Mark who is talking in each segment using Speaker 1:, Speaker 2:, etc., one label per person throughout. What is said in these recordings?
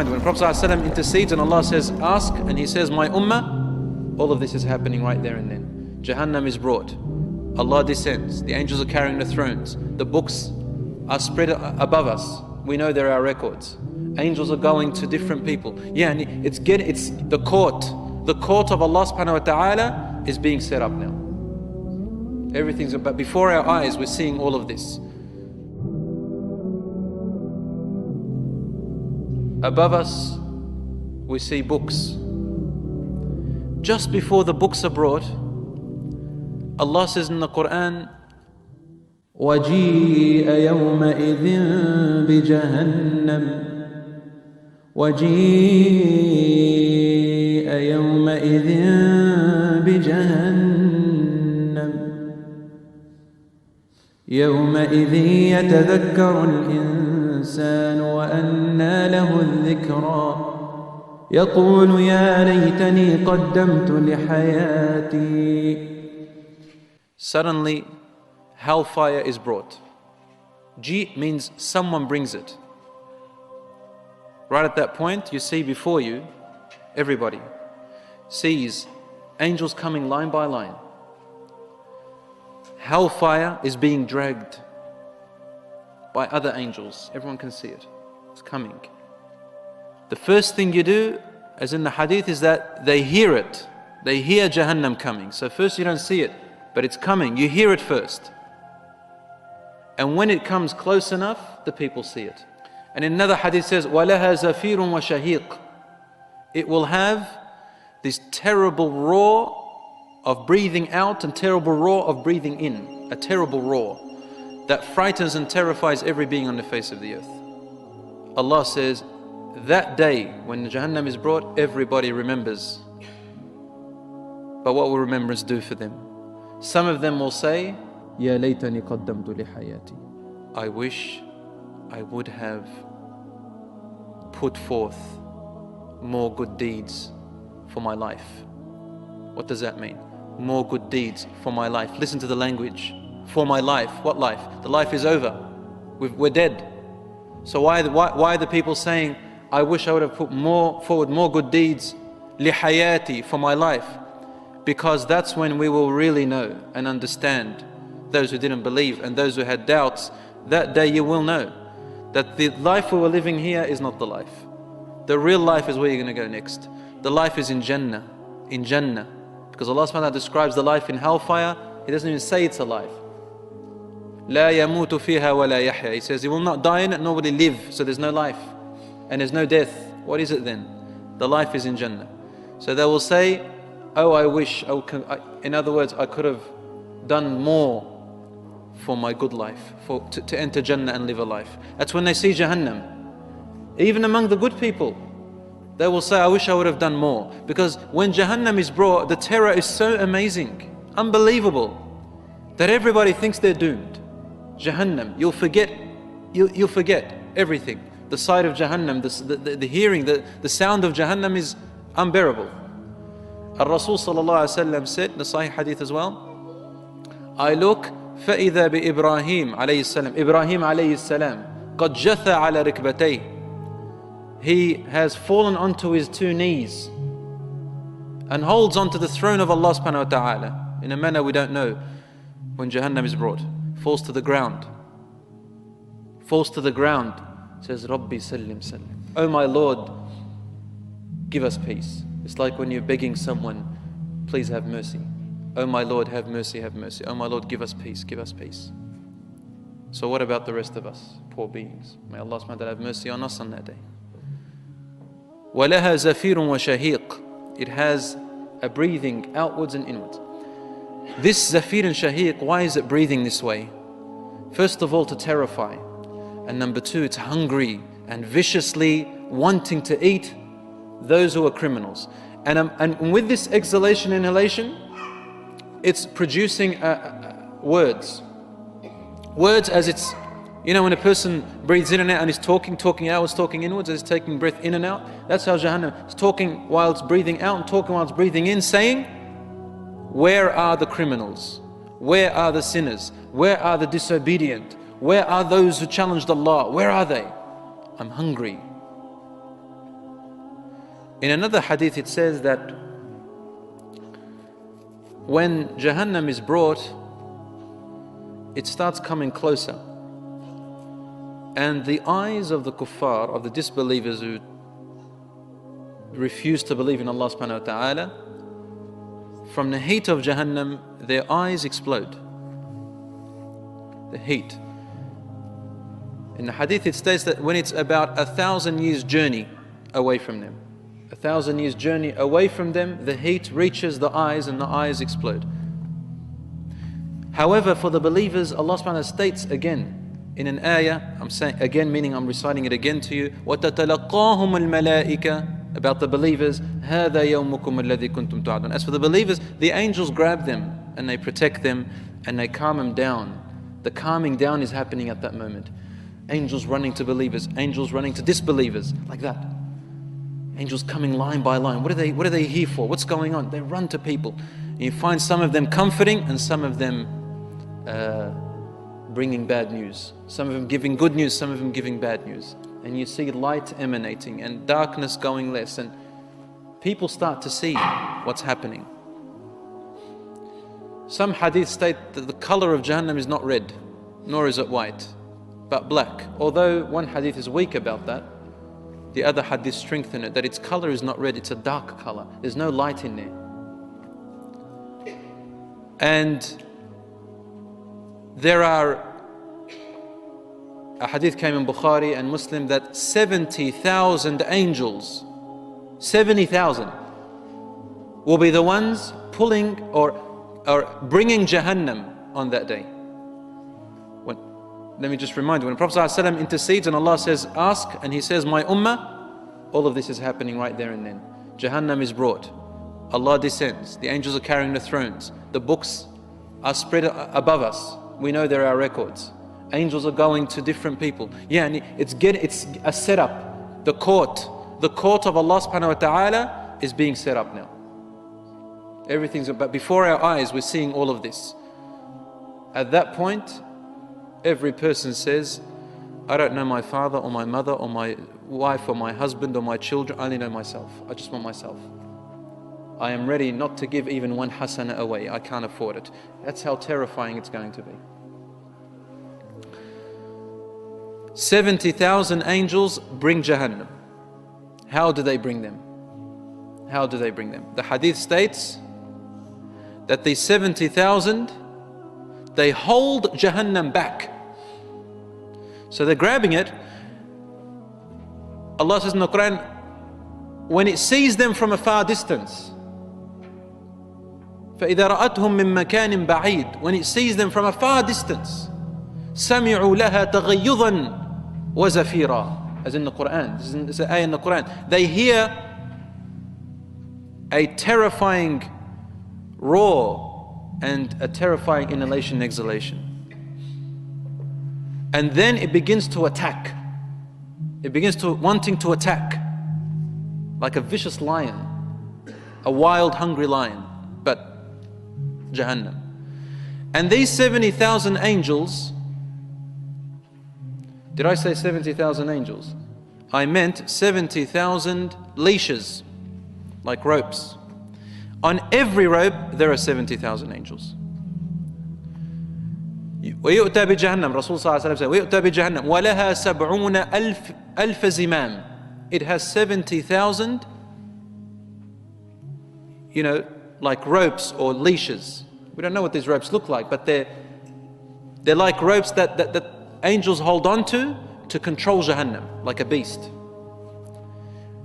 Speaker 1: mind, when Prophet ﷺ intercedes and Allah says, ask, and he says, my ummah, all of this is happening right there and then. Jahannam is brought. Allah descends. The angels are carrying the thrones. The books are spread above us. We know there are records. Angels are going to different people. Yeah, and it's the court. The court of Allah subhanahu wa ta'ala is being set up now. Everything's about, before our eyes, we're seeing all of this. Above us, we see books. Just before the books are brought, Allah says in the Quran, وَجِيءَ يَوْمَئِذٍ بِجَهَنَّمَ وَجِيءَ يَوْمَئِذٍ بِجَهَنَّمَ يَوْمَئِذٍ يَتَذَكَّرُ الْإِنسَانُ وَأَنَّى لَهُ الذِّكْرَى يَقُولُ يَا لَيْتَنِي قَدَّمْتُ لِحَيَاتِي. Suddenly, hellfire is brought. Ji means someone brings it. Right at that point, you see before you, everybody sees angels coming line by line. Hellfire is being dragged by other angels. Everyone can see it. It's coming. The first thing you do, as in the hadith, is that they hear it. They hear Jahannam coming. So first you don't see it, but it's coming. You hear it first. And when it comes close enough, the people see it. And in another hadith says, وَلَهَا زَفِيرٌ وَشَهِيقٌ. It will have this terrible roar of breathing out and terrible roar of breathing in. A terrible roar that frightens and terrifies every being on the face of the earth. Allah says, that day when Jahannam is brought, everybody remembers. But what will remembrance do for them? Some of them will say, يَا لَيْتَنِي قَدَّمْتُ لِحَيَاتِي. I wish I would have put forth more good deeds for my life. What does that mean? More good deeds for my life. Listen to the language. For my life. What life? The life is over. We're dead. So why are the people saying, I wish I would have put forward more good deeds, لِحَيَاتِي, for my life? Because that's when we will really know and understand. Those who didn't believe and those who had doubts, that day you will know that the life we were living here is not the life. The real life is where you're going to go next. The life is in Jannah. In Jannah. Because Allah subhanahu wa ta'ala describes the life in hellfire, He doesn't even say it's a life. لا يموت فيها ولا يحيا. He says He will not die in it, nor will He live. So there's no life. And there's no death. What is it then? The life is in Jannah. So they will say, oh, I wish, in other words, I could have done more for my good life, to enter Jannah and live a life. That's when they see Jahannam. Even among the good people, they will say, I wish I would have done more. Because when Jahannam is brought, the terror is so amazing, unbelievable, that everybody thinks they're doomed. Jahannam, you'll forget everything. The sight of Jahannam, the hearing, the sound of Jahannam is unbearable. Al-Rasul sallallahu alayhi wa sallam said, the Sahih hadith as well, I look, فَإِذَا بِإِبْرَاهِيمَ عَلَيْهِ السَّلَامِ Ibrahim alayhi salam, قَدْ جَثَى عَلَى رِكْبَتَيْهِ. He has fallen onto his two knees and holds onto the throne of Allah subhanahu wa ta'ala in a manner we don't know. When Jahannam is brought, falls to the ground. Falls to the ground, says, Rabbi sallim sallim. Oh my Lord, give us peace. It's like when you're begging someone, please have mercy. Oh my Lord, have mercy, have mercy. Oh my Lord, give us peace, give us peace. So what about the rest of us, poor beings? May Allah subhanahu wa ta'ala have mercy on us on that day. وَلَهَا زَفِيرٌ وَشَهِيقٌ. It has a breathing outwards and inwards. This zafir and shahiq, why is it breathing this way? First of all, to terrify. And number two, it's hungry and viciously wanting to eat those who are criminals. And with this exhalation, inhalation, it's producing words. Words as it's, you know, when a person breathes in and out and is talking outwards, talking inwards, as it's taking breath in and out. That's how Jahannam is talking while it's breathing out and talking while it's breathing in, saying, where are the criminals? Where are the sinners? Where are the disobedient? Where are those who challenged Allah? Where are they? I'm hungry. In another hadith it says that when Jahannam is brought, it starts coming closer. And the eyes of the kuffar, of the disbelievers who refuse to believe in Allah subhanahu wa ta'ala, from the heat of Jahannam, their eyes explode. The heat. In the hadith it states that when it's about 1,000 years journey away from them, 1,000 years journey away from them, the heat reaches the eyes and the eyes explode. However, for the believers, Allah subhanahu wa ta'ala states again in an ayah, I'm saying again, meaning I'm reciting it again to you, وَتَتَلَقَّاهُمُ الْمَلَائِكَةِ, about the believers, هَذَا يَوْمُكُمُ الَّذِي كُنْتُمْ تُوعَدُونَ. As for the believers, the angels grab them and they protect them and they calm them down. The calming down is happening at that moment. Angels running to believers, angels running to disbelievers, like that. Angels coming line by line. What are they here for? What's going on? They run to people. And you find some of them comforting and some of them bringing bad news. Some of them giving good news, some of them giving bad news. And you see light emanating and darkness going less, and people start to see what's happening. Some hadith state that the color of Jahannam is not red, nor is it white, but black. Although one hadith is weak about that, the other hadith strengthen it, that its color is not red, it's a dark color. There's no light in there. And there are, a hadith came in Bukhari and Muslim that 70,000 angels, 70,000, will be the ones pulling or bringing Jahannam on that day. Let me just remind you, when the Prophet ﷺ intercedes and Allah says, ask, and he says, my ummah, all of this is happening right there and then. Jahannam is brought. Allah descends. The angels are carrying the thrones. The books are spread above us. We know there are records. Angels are going to different people. Yeah, and it's a setup. The court of Allah subhanahu wa ta'ala is being set up now. Everything's, but before our eyes, we're seeing all of this. At that point, every person says, I don't know my father or my mother or my wife or my husband or my children, I only know myself. I just want myself. I am ready not to give even one hasana away. I can't afford it. That's how terrifying it's going to be. 70,000 angels bring Jahannam. How do they bring them? How do they bring them? The hadith states that these 70,000, they hold Jahannam back. So they're grabbing it. Allah says in the Quran, when it sees them from a far distance, فَإِذَا رَأَتْهُمْ مِنْ مَكَانٍ بَعِيدٍ, when it sees them from a far distance, سَمِعُوا لَهَا تَغَيُّظًا وَزَفِيرًا, as in the Quran. This is an ayah in the Quran. They hear a terrifying roar and a terrifying inhalation and exhalation. And then it begins to attack. It begins to wanting to attack, like a vicious lion, a wild, hungry lion, but Jahannam. And these 70,000 angels, did I say 70,000 angels? I meant 70,000 leashes, like ropes. On every rope there are 70,000 angels. ويؤتى بجهنم, Rasul sallallahu alayhi wa sallam said, ويؤتى بجهنم ولها 70,000 زمام. It has 70,000, like ropes or leashes. We don't know what these ropes look like, but they're like ropes that angels hold on to control Jahannam, like a beast.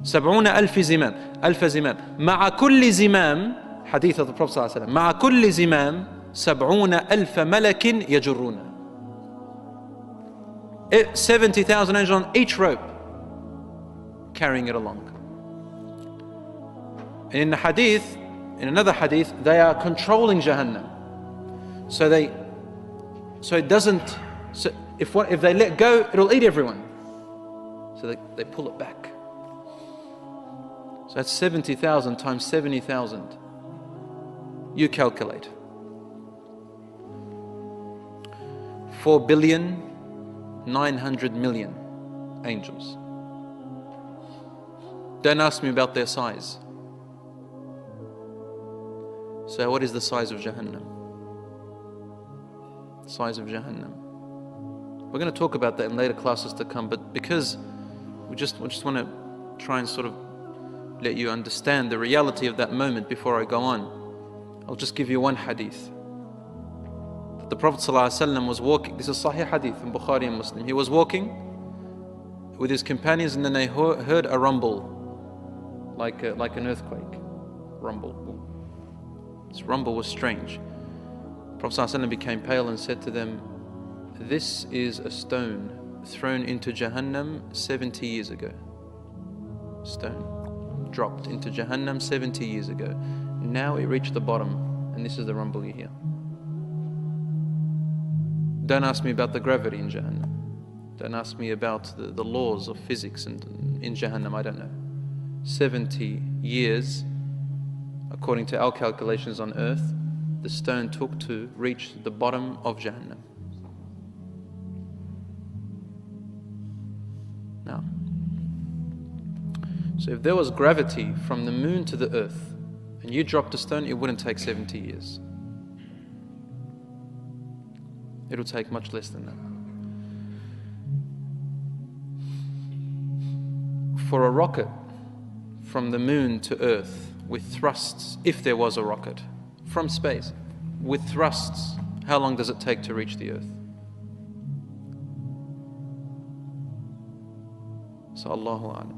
Speaker 1: 70,000 زمام, ألف زمام. مع كل زمام, hadith of the Prophet صلى الله عليه وسلم, مع كل زمام 70,000 ملك يجرون. 70,000 angels on each rope, carrying it along. And in the hadith, in another hadith, they are controlling Jahannam. So it doesn't, if they let go, it'll eat everyone. So they pull it back. So that's 70,000 times 70,000. You calculate. 4,900,000,000 angels. Don't ask me about their size. So what is the size of Jahannam? The size of Jahannam. We're going to talk about that in later classes to come, but because we just want to try and sort of let you understand the reality of that moment before I go on, I'll just give you one hadith. That the Prophet ﷺ was walking, this is Sahih hadith in Bukhari and Muslim. He was walking with his companions and then they heard a rumble, like an earthquake. Rumble. This rumble was strange. Prophet ﷺ became pale and said to them, "This is a stone thrown into Jahannam 70 years ago." Stone dropped into Jahannam 70 years ago. Now it reached the bottom, and this is the rumble you hear. Don't ask me about the gravity in Jahannam. Don't ask me about the laws of physics in Jahannam, I don't know. 70 years, according to our calculations on earth, the stone took to reach the bottom of Jahannam. Now, so if there was gravity from the moon to the earth, and you dropped a stone, it wouldn't take 70 years. It'll take much less than that. For a rocket from the moon to earth with thrusts, if there was a rocket from space with thrusts, how long does it take to reach the earth? So Allahu A'lam.